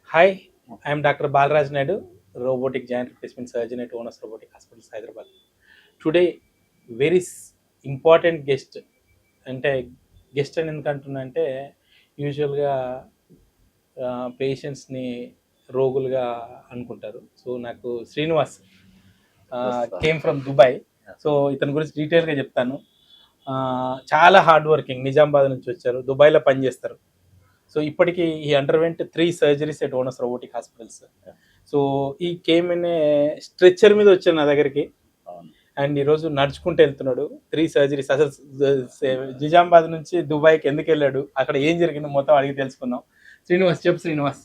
Hi, I am Dr. Balraj Naidu, robotic giant replacement surgeon at Onus Robotic Hospitals, Hyderabad. Today, very important guest అంటే guest అని ఎందుకంటున్నా అంటే యూజువల్గా పేషెంట్స్ని రోగులుగా అనుకుంటారు. So నాకు Srinivas came from Dubai. So ఇతని గురించి డీటెయిల్గా చెప్తాను. చాలా హార్డ్ వర్కింగ్, నిజామాబాద్ నుంచి వచ్చారు, దుబాయ్లో పనిచేస్తారు. సో ఇప్పటికీ ఈ underwent 3 surgeries at Onus robotic hospitals. So ఈ కేమ్ ఇన్ స్ట్రెచ్చర్ మీద వచ్చాను నా దగ్గరికి, అండ్ ఈరోజు నడుచుకుంటూ వెళ్తున్నాడు. 3 సర్జరీస్. అసలు నిజామాబాద్ నుంచి దుబాయ్కి ఎందుకు వెళ్ళాడు, అక్కడ ఏం జరిగిందో మొత్తం అడిగి తెలుసుకుందాం. శ్రీనివాస్, చెప్పు Srinivas.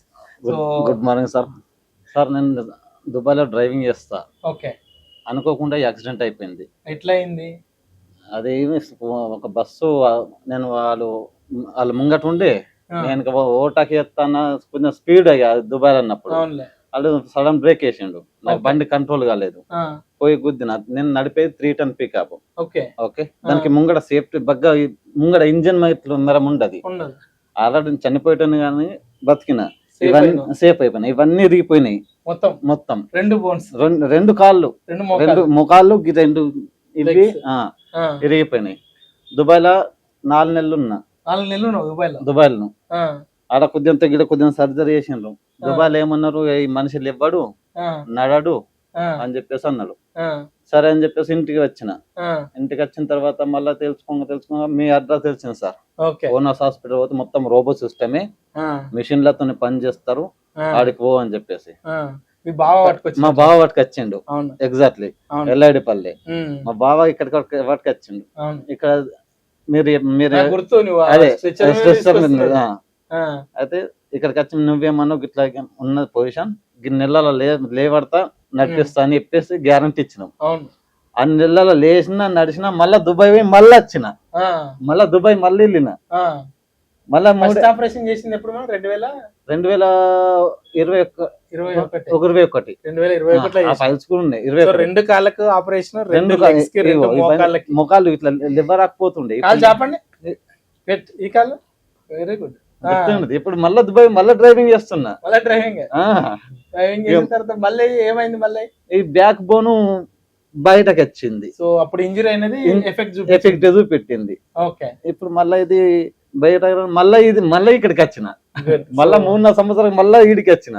So good morning sir. Sir నేను దుబాయ్లో డ్రైవింగ్ చేస్తా. ఓకే. అనుకోకుండా యాక్సిడెంట్ అయిపోయింది. ఎట్లా అయింది? అది ఒక బస్సు, నేను వాళ్ళు ముంగట ఉండి నేను ఓటాకి ఎత్తాన, కొంచెం స్పీడ్ అయ్యా దుబాయ్ అన్నప్పుడు. వాళ్ళు సడన్ బ్రేక్ వేసిండు, నాకు బండి కంట్రోల్ కాలేదు, పోయి గుద్దిన. నేను నడిపేది 3 టన్ పికప్. ఓకే, దానికి ముంగడ సేఫ్టీ బగ్గా, ముంగడ ఇంజన్ మెరం ఉండదు. ఆల్రెడీ చనిపోయాను కానీ బతికిన, ఇవన్నీ సేఫ్ అయిపోయినాయి. ఇవన్నీ ఇరిగిపోయినాయి మొత్తం. 2 బోన్స్, 2 కాళ్ళు, 2 ముఖాలు, 2 ఇవి ఇరిగిపోయినాయి. దుబాయ్ లో 4 నెలలు ఉన్నా. 4 నెలలు దుబాయ్ లో ఆడ కొద్దిగా గిడ కొద్దిగా సర్జరీ చేసిండ్రు. దుబాయ్ లో ఏమన్నారు, ఈ మనిషి ఇవ్వడు, నడడు అని చెప్పేసి అన్నాడు. సరే అని చెప్పేసి ఇంటికి వచ్చిన తర్వాత మళ్ళీ తెలుసుకోగా మీ అడ్రస్ తెలిసింది సార్. ఓనస్ హాస్పిటల్ పోతే మొత్తం రోబో సిస్టమే, మిషన్లతో పని చేస్తారు, ఆడికి పో అని చెప్పేసి మా బావ పట్టుకొచ్చిండు. ఎగ్జాక్ట్లీ ఎల్లాడిపల్లి మా బావ ఇక్కడికి పట్టుకొచ్చిండు. ఇక్కడ మీరు అదే అయితే ఇక్కడికి వచ్చి నువ్వేమన్నా ఇట్లా ఉన్న పొజిషన్ నెలల లేవడతా నడిపిస్తా అని చెప్పేసి గ్యారంటీ ఇచ్చినాం. అన్ని నెలల లేచినా నడిచినా మళ్ళా దుబాయ్ పోయి మళ్ళీ వచ్చిన, మళ్ళా దుబాయ్ మళ్ళీ వెళ్ళిన. మళ్ళా ఆపరేషన్ చేసింది ఎప్పుడు? 2021 ఫైల్స్ కూడా ఉన్నాయి. 2 కాళ్ళకు ఆపరేషన్, 2 మొఖాలు ఇట్లా లివ్వరాకపోతుండే. చెప్పండి ఈ కాళ్ళు. Very good. ఇప్పుడు మళ్ళీ దుబాయ్ మళ్ళీ డ్రైవింగ్ చేస్తున్నా. డ్రైవింగ్ చేసిన తర్వాత మళ్ళీ ఏమైంది? మళ్ళీ ఈ బ్యాక్ బోను బయటకు వచ్చింది. సో అప్పుడు ఇంజరీ అనేది ఎఫెక్ట్ చూపెట్టింది. ఓకే. ఇప్పుడు మళ్ళీ ఇది బయట మళ్ళీ ఇక్కడికి వచ్చిన, మళ్ళా 3-4 సంవత్సరాలు మళ్ళీ ఈడికి వచ్చిన,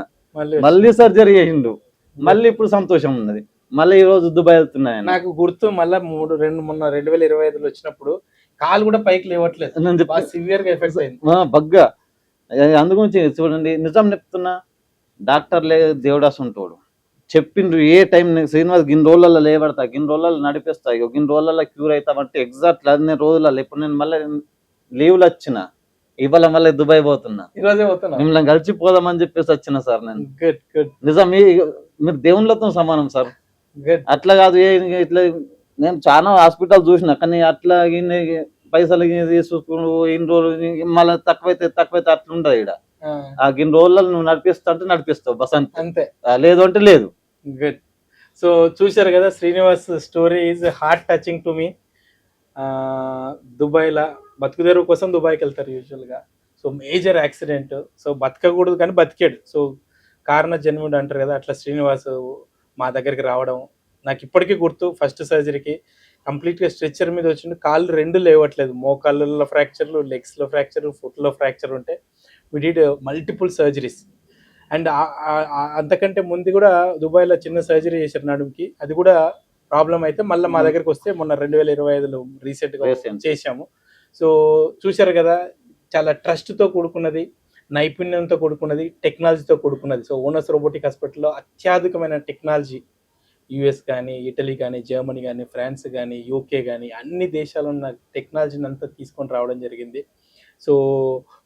మళ్ళీ సర్జరీ చేసిండు. మళ్ళీ ఇప్పుడు సంతోషం ఉన్నది. మళ్ళీ ఈ రోజు దుబాయ్ వెళ్తున్నాయి. నాకు గుర్తు మళ్ళీ మొన్న 2025లో వచ్చినప్పుడు కాలు కూడా పైకి లేవట్లేదు, సివియర్ గా ఎఫెక్ట్ అయింది బగ్గా. అందుగురించి చూడండి, నిజం చెప్తున్నా, డాక్టర్ దేవుడాస్ ఉంటాడు. చెప్పిండ్రు ఏ టైం శ్రీనివాస్ గిన్ని రోజులలో లేబడతా, గిన్ని రోజులలో నడిపిస్తా, గిన్ని రోజులలో క్యూర్ అవుతామంటే ఎగ్జాక్ట్ 10 రోజులలో. ఇప్పుడు నేను మళ్ళీ లీవ్లు వచ్చిన, ఇవాళ మళ్ళీ దుబాయ్ పోతున్నా, మిమ్మల్ని కలిసిపోదామని చెప్పేసి వచ్చిన సార్. నేను నిజం, మీరు దేవుళ్ళతో సమానం సార్. అట్లా కాదు, ఇట్లా నేను చాలా హాస్పిటల్ చూసిన, కానీ అట్లా పైసలు తీసుకుని ఇన్ని రోజులు మళ్ళీ తక్కువైతే అట్లా ఉండదు. ఇక్కడ ఆ గిన్ని రోజులలో నువ్వు నడిపిస్తా అంటే నడిపిస్తావు బస్, అంతే, లేదు అంటే లేదు. గుడ్. సో చూశారు కదా, Srinivas story is heart touching to me. దుబాయ్లో బతుకుదెరువు కోసం దుబాయ్కి వెళ్తారు యూజువల్గా. సో మేజర్ యాక్సిడెంట్, సో బతకకూడదు కానీ బతికాడు. సో కారణ జన్ముడు అంటారు కదా, అట్లా శ్రీనివాస్ మా దగ్గరికి రావడం నాకు ఇప్పటికీ గుర్తు. ఫస్ట్ సర్జరీకి కంప్లీట్గా స్ట్రెచ్చర్ మీద వచ్చిండు, కాళ్ళు 2 లేవట్లేదు, మోకాళ్ళలో ఫ్రాక్చర్లు, లెగ్స్లో ఫ్రాక్చర్, ఫుట్లో ఫ్రాక్చర్ ఉంటే we did multiple surgeries. And అంతకంటే ముందు కూడా దుబాయ్లో చిన్న సర్జరీ చేశారు నడుముకి, అది కూడా ప్రాబ్లం అయితే మళ్ళీ మా దగ్గరికి వస్తే మొన్న 2025లో రీసెంట్గా చేశాము. సో చూశారు కదా, చాలా ట్రస్ట్తో కూడుకున్నది, నైపుణ్యంతో కూడుకున్నది, టెక్నాలజీతో కూడుకున్నది. సో ఓనస్ రోబోటిక్ హాస్పిటల్లో అత్యాధునికమైన టెక్నాలజీ, యుఎస్ కానీ, ఇటలీ కానీ, జర్మనీ కానీ, ఫ్రాన్స్ కానీ, యూకే కానీ, అన్ని దేశాలు ఉన్న టెక్నాలజీని అంతా తీసుకొని రావడం జరిగింది. So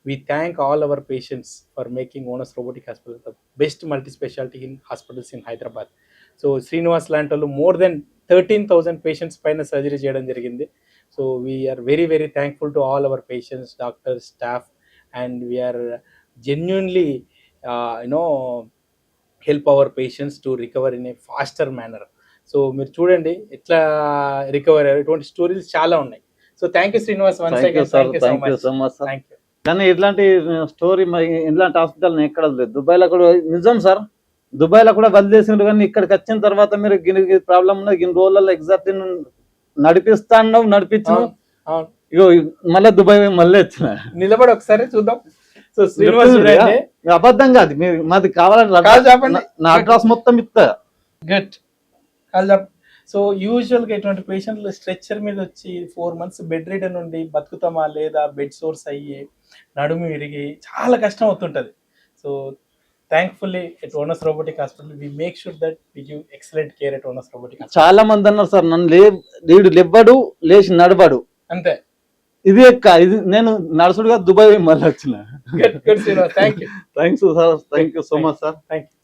we thank all our patients for making Onus Robotic Hospital the best multi-specialty in hospitals in Hyderabad. So Srinivas లాంటి వాళ్ళు more than 13,000 పేషెంట్స్ పైన సర్జరీ చేయడం జరిగింది. So we're very very thankful to all our patients, doctors, staff, and we're genuinely help our patients to recover in a faster manner. So మీరు చూడండి ఎట్లా recover అయ్యారు, ఇటువంటి స్టోరీస్ చాలా ఉన్నాయి. So thank you Srinivas, once again thank you so much. Thank you. కానీ ఇట్లాంటి story ఇట్లాంటి హాస్పిటల్ ఎక్కడ లేదు. దుబాయ్లో కూడా నిజం సార్, దుబాయ్లో కూడా వదిలేసిండ్రు, కానీ ఇక్కడికి వచ్చిన తర్వాత మీరు గిన్ని ప్రాబ్లం ఉన్నది, గిన్ని రోజులలో ఎగ్జాక్ట్ నడిపిస్తాను నడిపించు, అవును ఇగో మళ్ళీ దుబాయ్ మళ్ళీ వచ్చిన నిలబడి ఒకసారి చూద్దాం. సో శ్రీనివాస్ చూడండి, అబద్ధం కాదు, మీరు మాది కావాలని కాదు చెప్పండి. నా అడ్రస్ మొత్తం ఇస్తా. గట్ కాదు చెప్పండి. సో యూజువల్ గా ఇటువంటి పేషెంట్లు స్ట్రెచ్చర్ మీద వచ్చి 4 months బెడ్ రిడన్ నుండి బతుకుతామా లేదా బెడ్ సోర్స్ అయ్యి నడుము విరిగి చాలా కష్టం అవుతుంటది. So thankfully at Onus robotic hospital we make sure that we give excellent care at Onus robotic hospital. చాలా మంది అన్నారు సార్, నన్ను వీడు లేవ్వడు లేచి నడవడు, అంతే. ఇది నేను నడుచుడుగా దుబాయ్ మళ్ళీ వచ్చిన. Good Srinivas, thank you. Thanks sir, thank you so much sir. Thank you.